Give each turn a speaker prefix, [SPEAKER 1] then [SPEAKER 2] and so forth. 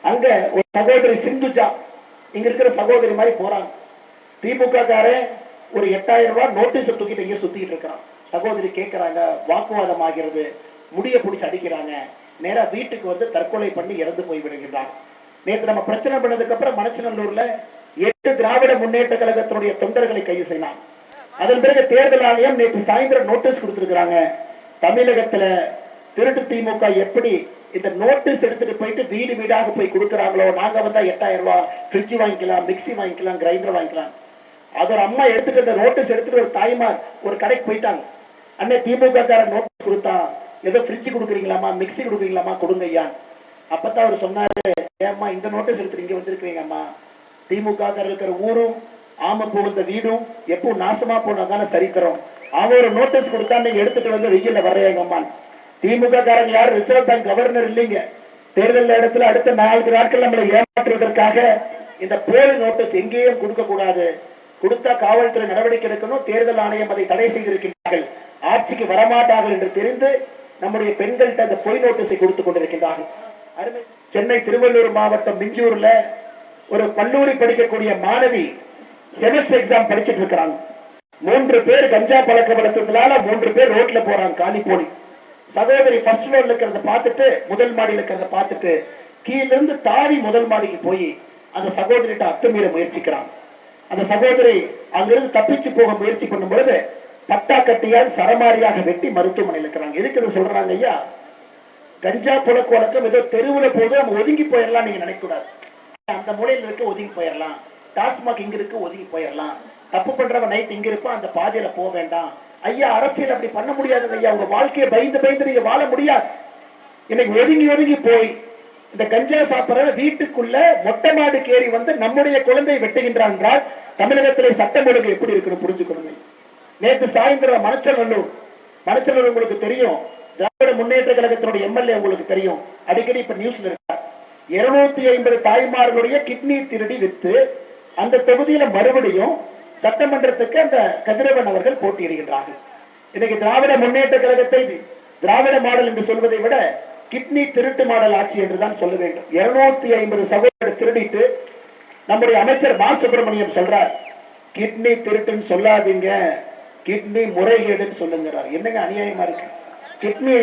[SPEAKER 1] அங்க ஒரு சகோதரி சிந்துஜா இங்க இருக்கிற சகோதரி மாதிரி போறாங்க. திமுக காரன் ஒரு 8000 ரூபாய் நோட்டீஸ் தூக்கிட்டு இங்க சுத்திட்டு இருக்கான். சகோதரி கேட்கிறாங்க, வாக்குவாதம் ஆகிறது, முடிய பிடிச்சி அடிக்கிறாங்க. நேரா வீட்டுக்கு வந்து தற்கொலை பண்ணி இறந்து போய் விடுகின்றாங்க. நேற்று நம்ம பிரச்சனை பண்ணதுக்கு அப்புறம் மணச்சநல்லூர்ல 8 திராவிட முன்னேற்ற கழகத்தினுடைய தொண்டர்களை கைது செய்யலாம். அதன் பிறகு தேர்தல் ஆணையம் நேற்று சாயந்தரம் நோட்டீஸ் கொடுத்திருக்கிறாங்க. தமிழகத்துல திருட்டு திமுக எப்படி இந்த நோட்டீஸ் எடுத்துட்டு போயிட்டு வீடு வீடாக போய் கொடுக்கறாங்களோ, நாங்க வந்தா 8000 ரூபாய் ஃப்ரிட்ஜ் வாங்கிக்கலாம், மிக்சி வாங்கிக்கலாம், கிரைண்டர் வாங்கிக்கலாம். அது ஒரு அம்மா எடுத்துட்டு இந்த நோட்டீஸ் எடுத்துட்டு ஒரு தாய்மார் ஒரு கடைக்கு போயிட்டாங்க. அண்ணே திமுக காரன் நோட்டீஸ் கொடுத்தான், ஏதோ ஃப்ரிட்ஜ் கொடுக்குறீங்களாமா, மிக்சி கொடுக்குறீங்களாமா, கொடுங்க ஐயா. அப்பதான் அவர் சொன்னாரு, ஏம்மா இந்த நோட்டீஸ் எடுத்துட்டு இங்க வந்திருக்கீங்க அம்மா, திமுக காரர் இருக்கிற ஊரும் ஆம புகுந்த வீடும் எப்போ நாசமா போனதான சரித்திரம். அவன் ஒரு நோட்டீஸ் கொடுத்தா நீங்க எடுத்துட்டு வந்து வெயில்ல வர்றீங்க அம்மா. திமுக காரங்க யாரும் ரிசர்வ் பேங்க் கவர்னர் இல்லைங்க. தேர்தல் இடத்துல அடுத்த 4 நாட்கள் நம்மளை ஏமாற்றுவதற்காக இந்த போலி நோட்டீஸ் எங்கேயும் கொடுக்க கூடாது, கொடுத்தா காவல்துறை நடவடிக்கை எடுக்கணும். தேர்தல் ஆணையம் அதை தடை செய்திருக்கிறார்கள், ஆட்சிக்கு வரமாட்டார்கள் என்று தெரிந்து நம்முடைய பெண்கள்கிட்ட அந்த பொய் நோட்டீஸை கொடுத்துக் கொண்டிருக்கின்றார்கள். சென்னை திருவள்ளூர் மாவட்டம் மிஞ்சூர்ல ஒரு கல்லூரி படிக்கக்கூடிய மாணவி செமஸ்டர் எக்ஸாம் படிச்சுட்டு இருக்கிறாங்க. 3 பேர் கஞ்சா பழக்க வழக்கத்தினால 3 பேர் ரோட்ல போறாங்க, காலி போலி. சகோதரி ஃபர்ஸ்ட் ஃப்ளோர்ல இருக்கிறத பார்த்துட்டு, முதல் மாடியில் இருக்கிறத பார்த்துட்டு கீழ இருந்து தாவி முதல் மாடிக்கு போய் அந்த சகோதரிட்ட அத்துமீற முயற்சிக்கிறாங்க. அந்த சகோதரி அங்கிருந்து தப்பிச்சு போக முயற்சி பண்ணும் பொழுது பட்டா கட்டியால் சரமாரியாக வெட்டி மருத்துவமனையில் இருக்கிறாங்க. எதுக்கு இதை சொல்றாங்க ஐயா? கஞ்சா புழக்க வழக்கம் ஏதோ தெருவுல போது நம்ம ஒதுங்கி போயிடலாம் நீங்க நினைக்க கூடாது. அந்த மூலையில் இருக்க ஒதுங்கி போயிடலாம், டாஸ்மாக் இங்க இருக்கு ஒதுங்கி போயிடலாம், தப்பு பண்றவன் நைட் இங்க இருப்பான் அந்த பாதையில போக வேண்டாம். ஐயா அரசியல் அப்படி பண்ண முடியாது ஐயா. உங்க வாழ்க்கையை பயந்து பயந்து நீங்க வாழ முடியாது. இன்னைக்கு ஒதுங்கி ஒதுங்கி போய் இந்த கஞ்சா சாப்பிடுற வீட்டுக்குள்ள மொட்டை மாடு கேறி வந்து நம்முடைய குழந்தை வெட்டுகின்றான் என்றால் தமிழகத்திலே சட்டம் ஒழுங்கு எப்படி இருக்குன்னு புரிஞ்சுக்கணும். நேற்று சாயந்தரம் மணச்சநல்லூர் உங்களுக்கு தெரியும், திராவிட முன்னேற்ற கழகத்தினுடைய எம்எல்ஏ உங்களுக்கு தெரியும், அடிக்கடி இப்ப நியூஸ்ல இருக்கார். 250 தாய்மார்களுடைய கிட்னி திருடி வித்து அந்த தொகுதியில மறுபடியும் சட்டமன்றத்துக்கு அந்த கதிரவன் அவர்கள் போட்டியிடுகின்றார்கள். இன்னைக்கு திராவிட முன்னேற்ற கழகத்தை திராவிட மாடல் என்று சொல்வதை விட கிட்னி திருட்டு மாடல் ஆட்சி என்றுதான் சொல்ல வேண்டும். 250 சகோதரர் திருடிட்டு நம்முடைய அமைச்சர் மா சுப்பிரமணியம் சொல்றார், கிட்னி திருட்டுன்னு சொல்லாதீங்க, கிட்னி முறைகேடுன்னு சொல்லுங்கிறார். என்னங்க அநியாயமா இருக்கு? கிட்னியை